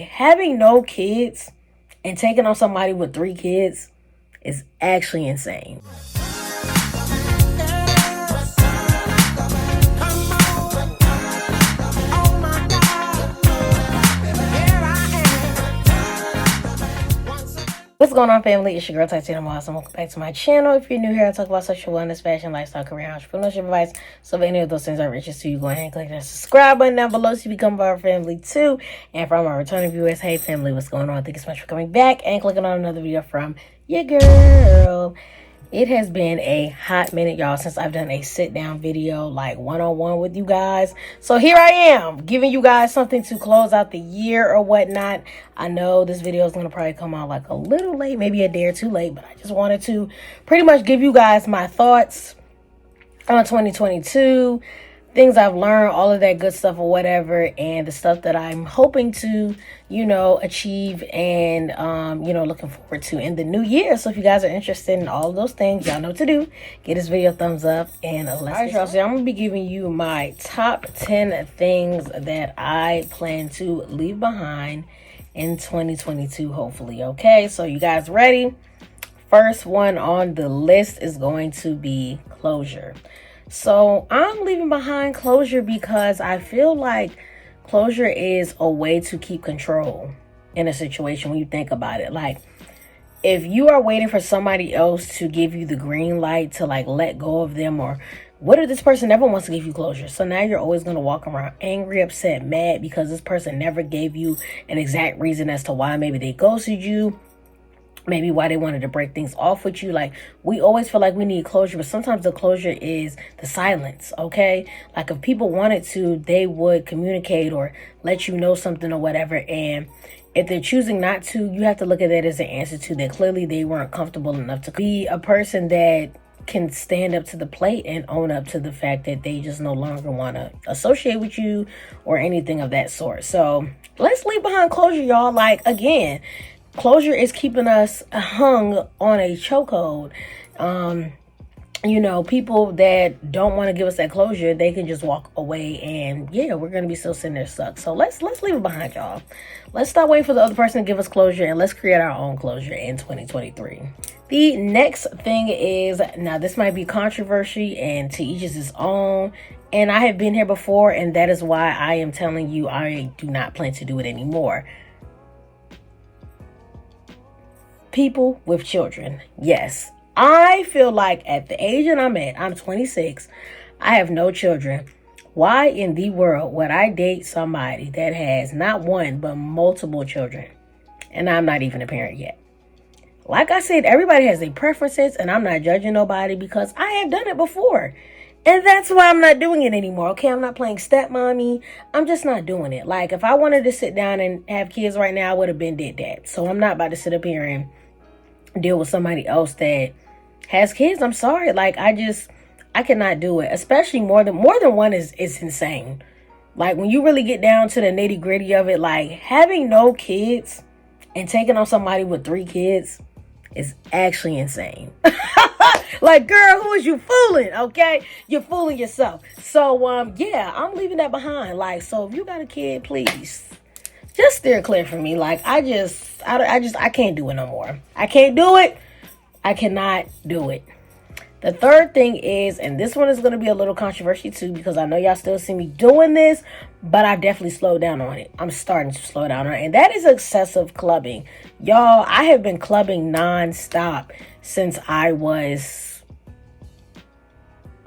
Having no kids and taking on somebody with 3 kids is actually insane. What's going on, family? It's your girl Tatiana Moss, and welcome back to my channel. If you're new here, I talk about social wellness, fashion, lifestyle, career, entrepreneurship advice. So if any of those things are of interest to you, go ahead and click that subscribe button down below so you become part of our family too. And from our returning viewers, hey family, what's going on? Thank you so much for coming back and clicking on another video from your girl. It has been a hot minute, y'all, since I've done a sit-down video, like one-on-one with you guys. So here I am, giving you guys something to close out the year or whatnot. I know this video is going to probably come out like a little late, maybe a day or two late, but I just wanted to pretty much give you guys my thoughts on 2022, things I've learned, all of that good stuff or whatever, and the stuff that I'm hoping to, achieve and, looking forward to in the new year. So if you guys are interested in all of those things, y'all know what to do. Give this video a thumbs up and let's get y'all. So I'm going to be giving you my top 10 things that I plan to leave behind in 2022, hopefully. Okay, so you guys ready? First one on the list is going to be closure. So I'm leaving behind closure because I feel like closure is a way to keep control in a situation when you think about it. Like, if you are waiting for somebody else to give you the green light to like let go of them, or what if this person never wants to give you closure? So now you're always going to walk around angry, upset, mad because this person never gave you an exact reason as to why maybe they ghosted you. Maybe why they wanted to break things off with you. Like, we always feel like we need closure, but sometimes the closure is the silence, okay? Like, if people wanted to, they would communicate or let you know something or whatever. And if they're choosing not to, you have to look at that as an answer to that. Clearly, they weren't comfortable enough to be a person that can stand up to the plate and own up to the fact that they just no longer want to associate with you or anything of that sort. So let's leave behind closure, y'all. Like, again, closure is keeping us hung on a chokehold. People that don't want to give us that closure, they can just walk away, and yeah, we're going to be still sitting there stuck. So let's leave it behind, y'all. Let's stop waiting for the other person to give us closure, and let's create our own closure in 2023. The next thing is, now this might be controversy and to each is his own, and I have been here before, and that is why I am telling you I do not plan to do it anymore. People with children. Yes, I feel like at the age that I'm at, I'm 26, I have no children. Why in the world would I date somebody that has not one but multiple children, and I'm not even a parent yet? Like I said, everybody has their preferences, and I'm not judging nobody because I have done it before, and that's why I'm not doing it anymore. Okay, I'm not playing stepmommy. I'm just not doing it. Like, if I wanted to sit down and have kids right now, I would have been did that. So I'm not about to sit up here and deal with somebody else that has kids. I'm sorry. Like, I cannot do it. Especially more than one is insane. Like, when you really get down to the nitty gritty of it, like, having no kids and taking on somebody with 3 kids is actually insane. Like, girl, who is you fooling? Okay, you're fooling yourself. So yeah, I'm leaving that behind. Like, so if you got a kid, please just steer clear from me. Like, I can't do it no more. I can't do it. I cannot do it. The third thing is, and this one is going to be a little controversial too, because I know y'all still see me doing this, but I've definitely slowed down on it. I'm starting to slow down on it, and that is excessive clubbing. Y'all, I have been clubbing nonstop since I was,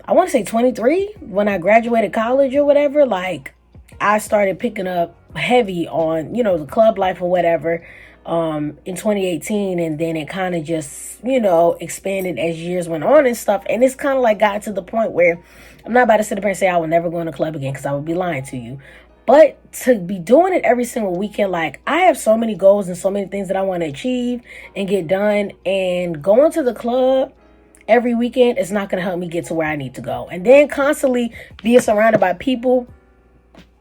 I want to say 23, when I graduated college or whatever. Like, I started picking up heavy on, the club life or whatever, in 2018, and then it kind of just, expanded as years went on and stuff. And it's kind of like got to the point where I'm not about to sit up here and say I will never go in a club again, because I would be lying to you. But to be doing it every single weekend, like, I have so many goals and so many things that I want to achieve and get done, and going to the club every weekend is not going to help me get to where I need to go. And then constantly being surrounded by people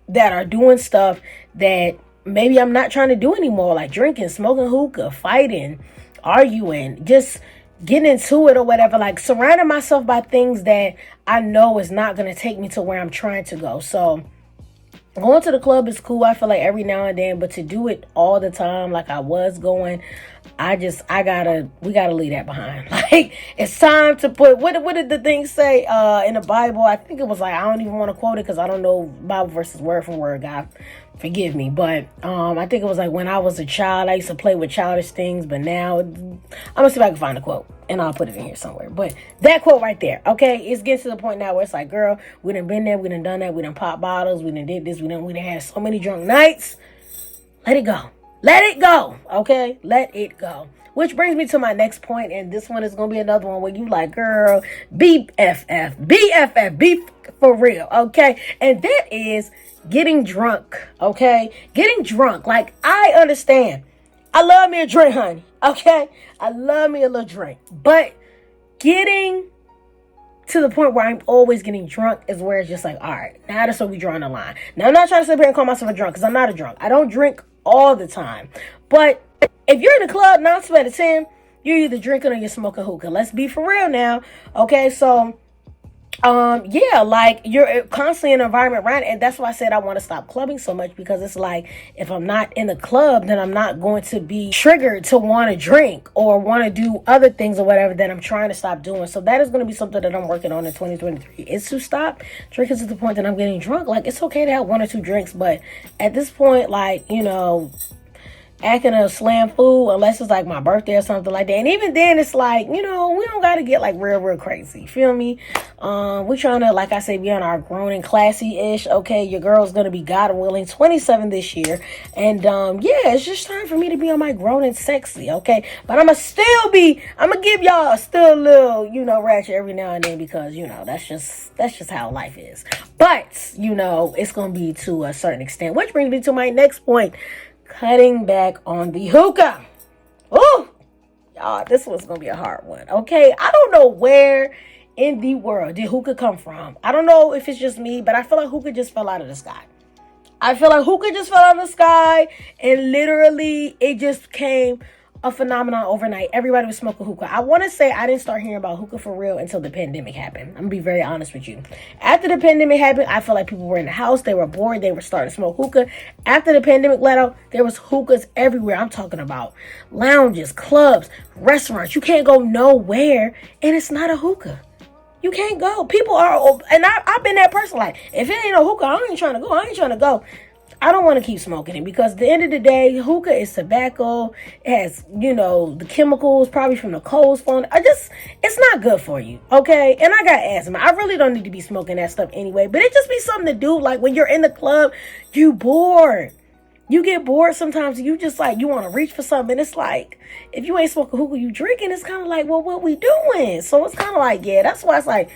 that are doing stuff that maybe I'm not trying to do anymore, like drinking, smoking hookah, fighting, arguing, just getting into it or whatever. Like, surrounding myself by things that I know is not going to take me to where I'm trying to go. So Going to the club is cool, I feel like, every now and then, but to do it all the time like I was going, we gotta leave that behind. Like, it's time to put, what did the thing say in the Bible? I think it was like, I don't even want to quote it because I don't know Bible verses word for word, God forgive me, but I think it was like, when I was a child, I used to play with childish things, but now, I'm gonna see if I can find a quote and I'll put it in here somewhere. But that quote right there, okay, it's getting to the point now where it's like, girl, we done been there, we done done that, we done popped bottles, we done did this, we done had so many drunk nights. Let it go. Let it go. Okay? Let it go. Which brings me to my next point, and this one is going to be another one where you like, girl, BFF, be for real, okay? And that is getting drunk, okay? Getting drunk. Like, I understand. I love me a drink, honey, okay? I love me a little drink. But getting to the point where I'm always getting drunk is where it's just like, all right, now that's where we drawing the line. Now, I'm not trying to sit here and call myself a drunk, because I'm not a drunk. I don't drink all the time. But if you're in the club 9 out of 10, you're either drinking or you're smoking hookah. Let's be for real now. Okay, so yeah, like, you're constantly in an environment around it, and that's why I said I want to stop clubbing so much, because it's like, if I'm not in the club, then I'm not going to be triggered to want to drink or want to do other things or whatever that I'm trying to stop doing. So that is going to be something that I'm working on in 2023, is to stop drinking to the point that I'm getting drunk. Like, it's okay to have 1 or 2 drinks, but at this point, like, you know, acting a slam fool unless it's like my birthday or something like that. And even then, it's like, you know, we don't gotta get like real crazy. Feel me? We trying to, like I said, be on our grown and classy-ish. Okay, your girl's gonna be, God willing, 27 this year. And yeah, it's just time for me to be on my grown and sexy, okay? But I'm gonna give y'all still a little, you know, ratchet every now and then, because, you know, that's just how life is. But, you know, it's gonna be to a certain extent. Which brings me to my next point. Cutting back on the hookah. Oh, y'all, this one's gonna be a hard one. Okay, I don't know where in the world did hookah come from. I don't know if it's just me, but I feel like hookah just fell out of the sky. I feel like hookah just fell out of the sky, and literally it just came a phenomenon overnight. Everybody was smoking hookah. I want to say I didn't start hearing about hookah for real until the pandemic happened. I'm gonna be very honest with you. After the pandemic happened, I feel like people were in the house, they were bored, they were starting to smoke hookah. After the pandemic let out, there was hookahs everywhere. I'm talking about lounges, clubs, restaurants. You can't go nowhere and it's not a hookah. You can't go. People are, and I've been that person, like, if it ain't a hookah, I ain't trying to go. I don't want to keep smoking it, because at the end of the day, hookah is tobacco. It has, you know, the chemicals probably from the coals phone. It's not good for you, okay? And I got asthma. I really don't need to be smoking that stuff anyway, but it just be something to do. Like, when you're in the club, you bored. You get bored sometimes. You just like, you want to reach for something. It's like, if you ain't smoking hookah, you drinking. It's kind of like, well, what we doing? So it's kind of like, yeah, that's why it's like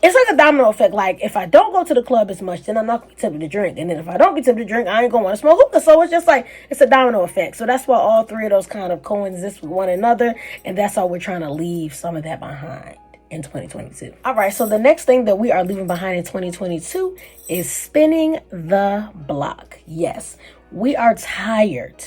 a domino effect. Like, if I don't go to the club as much, then I'm not going to be tempted to drink. And then if I don't get tempted to drink, I ain't going to want to smoke hookah. So it's just like, it's a domino effect. So that's why all 3 of those kind of coexist with one another. And that's how we're trying to leave some of that behind in 2022. All right, so the next thing that we are leaving behind in 2022 is spinning the block. Yes, we are tired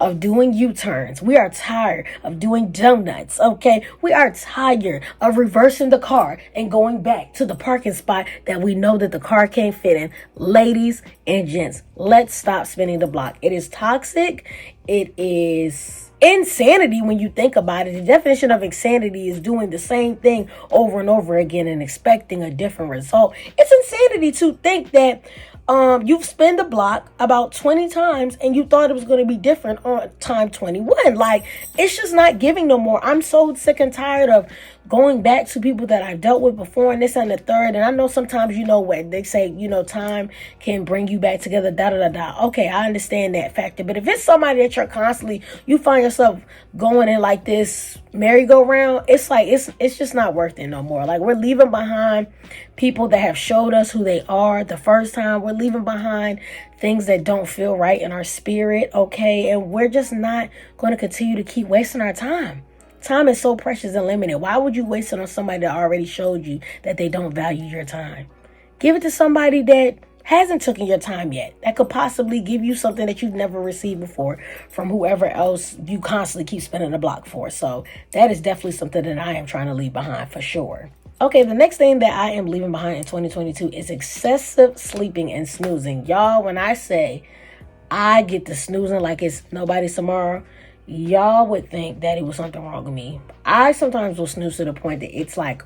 of doing U-turns. We are tired of doing donuts, okay? We are tired of reversing the car and going back to the parking spot that we know that the car can't fit in. Ladies and gents, let's stop spinning the block. It is toxic. It is insanity when you think about it. The definition of insanity is doing the same thing over and over again and expecting a different result. It's insanity to think that you've spun the block about 20 times and you thought it was going to be different on time 21. Like, it's just not giving no more. I'm so sick and tired of going back to people that I've dealt with before and this and the third. And I know sometimes, you know, what they say, you know, time can bring you back together, Okay, I understand that factor. But if it's somebody that you're constantly, you find yourself going in like this merry-go-round, it's like, it's just not worth it no more. Like, we're leaving behind people that have showed us who they are the first time. We're leaving behind things that don't feel right in our spirit, okay? And we're just not going to continue to keep wasting our time. Time is so precious and limited. Why would you waste it on somebody that already showed you that they don't value your time? Give it to somebody that hasn't taken your time yet, that could possibly give you something that you've never received before from whoever else you constantly keep spinning the block for. So that is definitely something that I am trying to leave behind for sure. Okay, the next thing that I am leaving behind in 2022 is excessive sleeping and snoozing. Y'all, when I say I get to snoozing like it's nobody's tomorrow, y'all would think that it was something wrong with me. I sometimes will snooze to the point that it's like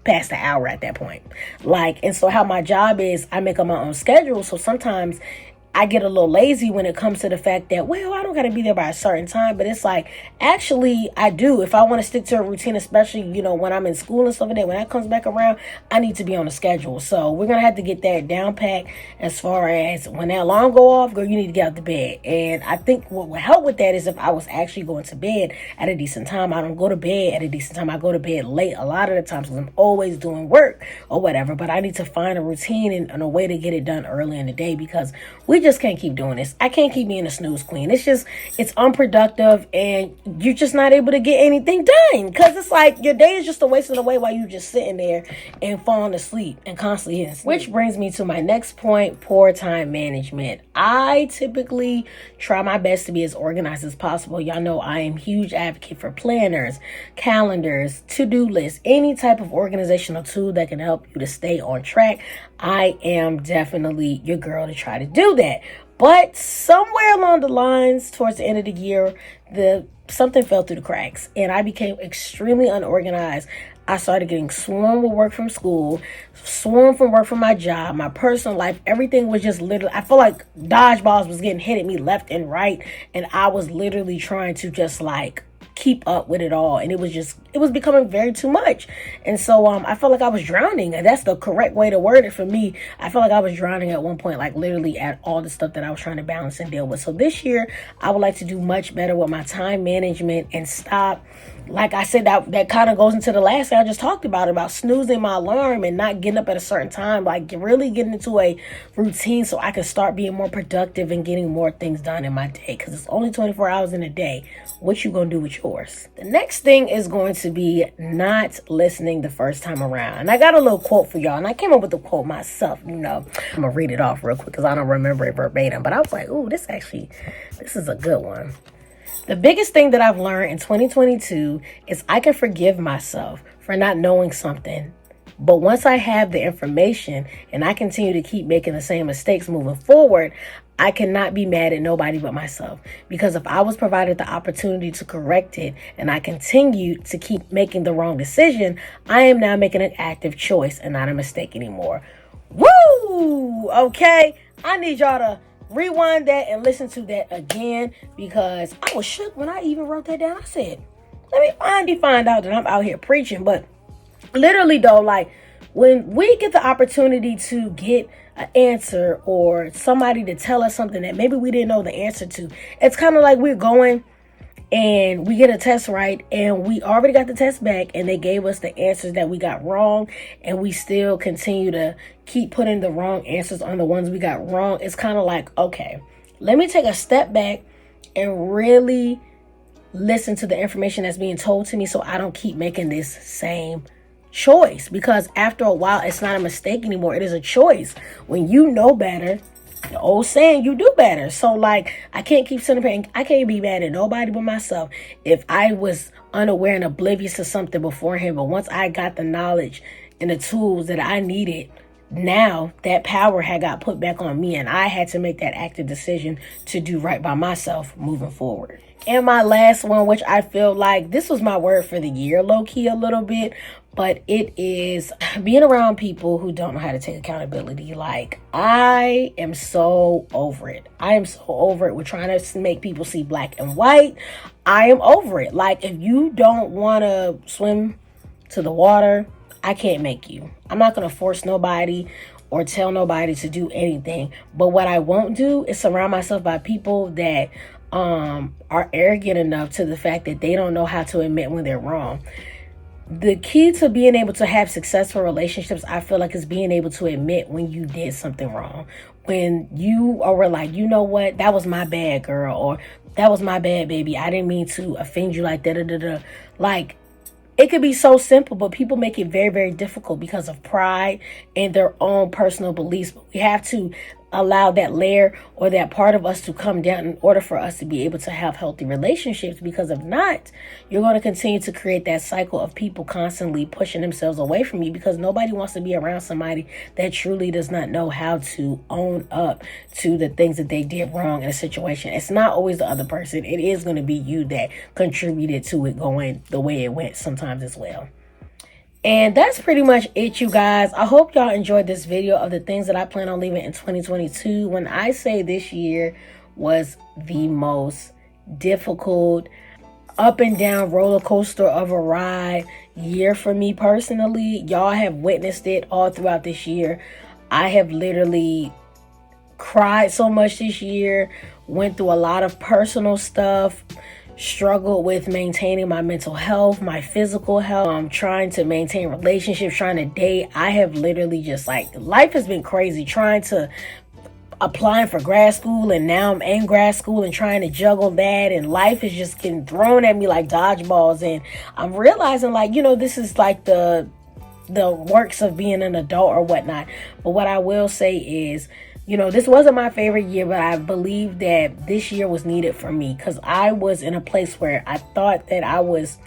past the hour at that point. And so how my job is, I make up my own schedule. So sometimes I get a little lazy when it comes to the fact that, well, I don't got to be there by a certain time. But it's like, actually, I do. If I want to stick to a routine, especially, when I'm in school and stuff like that, when that comes back around, I need to be on a schedule. So we're going to have to get that down pat as far as when that alarm go off, girl, you need to get out the bed. And I think what would help with that is if I was actually going to bed at a decent time. I don't go to bed at a decent time. I go to bed late a lot of the times because I'm always doing work or whatever. But I need to find a routine and a way to get it done early in the day because we just can't keep doing this. I can't keep being a snooze queen. It's unproductive and you're just not able to get anything done because it's like your day is just a waste of away while you're just sitting there and falling asleep and constantly hitting sleep. Which brings me to my next point, poor time management. I typically try my best to be as organized as possible. Y'all know I am a huge advocate for planners, calendars, to-do lists, any type of organizational tool that can help you to stay on track. I am definitely your girl to try to do that. But somewhere along the lines, towards the end of the year, something fell through the cracks and I became extremely unorganized. I started getting swarmed with work from school, swarmed from work from my job, my personal life. Everything was just literally, I feel like dodgeballs was getting hit at me left and right. And I was literally trying to just keep up with it all, and it was becoming very too much. And so I felt like I was drowning, and that's the correct way to word it for me. I felt like I was drowning at one point, literally at all the stuff that I was trying to balance and deal with. So this year I would like to do much better with my time management and stop, like I said, that kind of goes into the last thing I just talked about snoozing my alarm and not getting up at a certain time, really getting into a routine so I can start being more productive and getting more things done in my day, because it's only 24 hours in a day. What you gonna do with yours? The next thing is going to be not listening the first time around. And I got a little quote for y'all, and I came up with the quote myself. I'm gonna read it off real quick because I don't remember it verbatim, but I was like, ooh, this is a good one. The biggest thing that I've learned in 2022 is I can forgive myself for not knowing something. But once I have the information and I continue to keep making the same mistakes moving forward, I cannot be mad at nobody but myself. Because if I was provided the opportunity to correct it and I continue to keep making the wrong decision, I am now making an active choice and not a mistake anymore. Woo! Okay, I need y'all to rewind that and listen to that again, because I was shook when I even wrote that down. I said, let me finally find out that I'm out here preaching. But literally though, when we get the opportunity to get an answer or somebody to tell us something that maybe we didn't know the answer to, it's kind of like we're going and we get a test right and we already got the test back and they gave us the answers that we got wrong, and we still continue to keep putting the wrong answers on the ones we got wrong. It's kind of like, okay, let me take a step back and really listen to the information that's being told to me so I don't keep making this same choice, because after a while it's not a mistake anymore. It is a choice. When you know better, the old saying, you do better. So I can't keep sitting there and I can't be mad at nobody but myself if I was unaware and oblivious to something beforehand. But once I got the knowledge and the tools that I needed, now that power had got put back on me and I had to make that active decision to do right by myself moving forward. And my last one, which I feel like this was my word for the year, low-key a little bit, but it is being around people who don't know how to take accountability. I am so over it. I am so over it. We're trying to make people see black and white. I am over it. If you don't want to swim to the water, I can't make you. I'm not going to force nobody or tell nobody to do anything. But what I won't do is surround myself by people that are arrogant enough to the fact that they don't know how to admit when they're wrong. The key to being able to have successful relationships, I feel like, is being able to admit when you did something wrong. When you are like, you know what, that was my bad, girl, or that was my bad, baby. I didn't mean to offend you like that. It could be so simple, but people make it very, very difficult because of pride and their own personal beliefs. But we have to allow that layer or that part of us to come down in order for us to be able to have healthy relationships. Because if not, you're going to continue to create that cycle of people constantly pushing themselves away from you, because nobody wants to be around somebody that truly does not know how to own up to the things that they did wrong in a situation. It's not always the other person. It is going to be you that contributed to it going the way it went sometimes as well. And that's pretty much it, you guys. I hope y'all enjoyed this video of the things that I plan on leaving in 2022. When I say this year was the most difficult, up and down roller coaster of a ride year for me personally, y'all have witnessed it all throughout this year. I have literally cried so much this year, went through a lot of personal stuff, struggled with maintaining my mental health, my physical health, trying to maintain relationships, trying to date. I have literally just life has been crazy, trying to applying for grad school, and now I'm in grad school and trying to juggle that, and life is just getting thrown at me like dodgeballs. And I'm realizing this is like the works of being an adult or whatnot. But what I will say is, this wasn't my favorite year, but I believe that this year was needed for me, because I was in a place where I thought that I was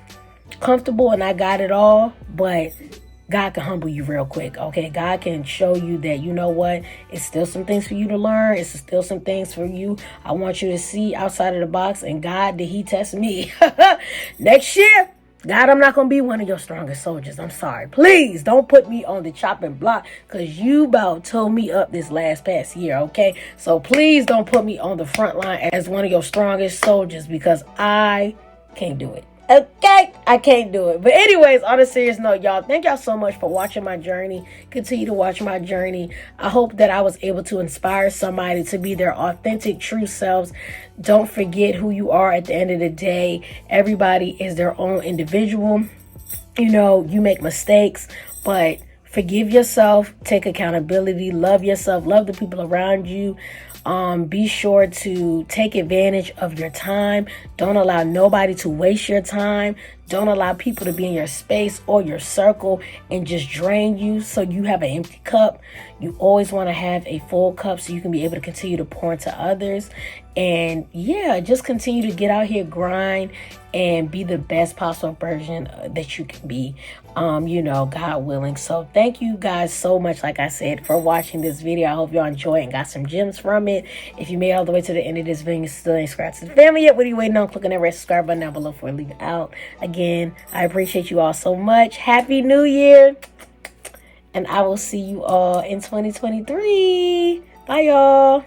comfortable and I got it all, but God can humble you real quick, okay? God can show you that, you know what, it's still some things for you to learn. It's still some things for you. I want you to see outside of the box. And God, did he test me? Next year, God, I'm not going to be one of your strongest soldiers. I'm sorry. Please don't put me on the chopping block, because you about tore me up this past year, okay? So please don't put me on the front line as one of your strongest soldiers, because I can't do it. Okay, I can't do it. But anyways, on a serious note, y'all, thank y'all so much for watching my journey. Continue to watch my journey. I hope that I was able to inspire somebody to be their authentic, true selves. Don't forget who you are at the end of the day. Everybody is their own individual. You make mistakes, but forgive yourself, take accountability, love yourself, love the people around you. Be sure to take advantage of your time. Don't allow nobody to waste your time. Don't allow people to be in your space or your circle and just drain you so you have an empty cup. You always want to have a full cup so you can be able to continue to pour into others. And yeah, just continue to get out here, grind, and be the best possible version that you can be, God willing. So thank you guys so much, like I said, for watching this video. I hope y'all enjoyed and got some gems from it. If you made it all the way to the end of this video and still ain't subscribed to the family yet, what are you waiting on? Click on that red subscribe button down below before I leave it out. Again, I appreciate you all so much. Happy New Year. And I will see you all in 2023. Bye, y'all.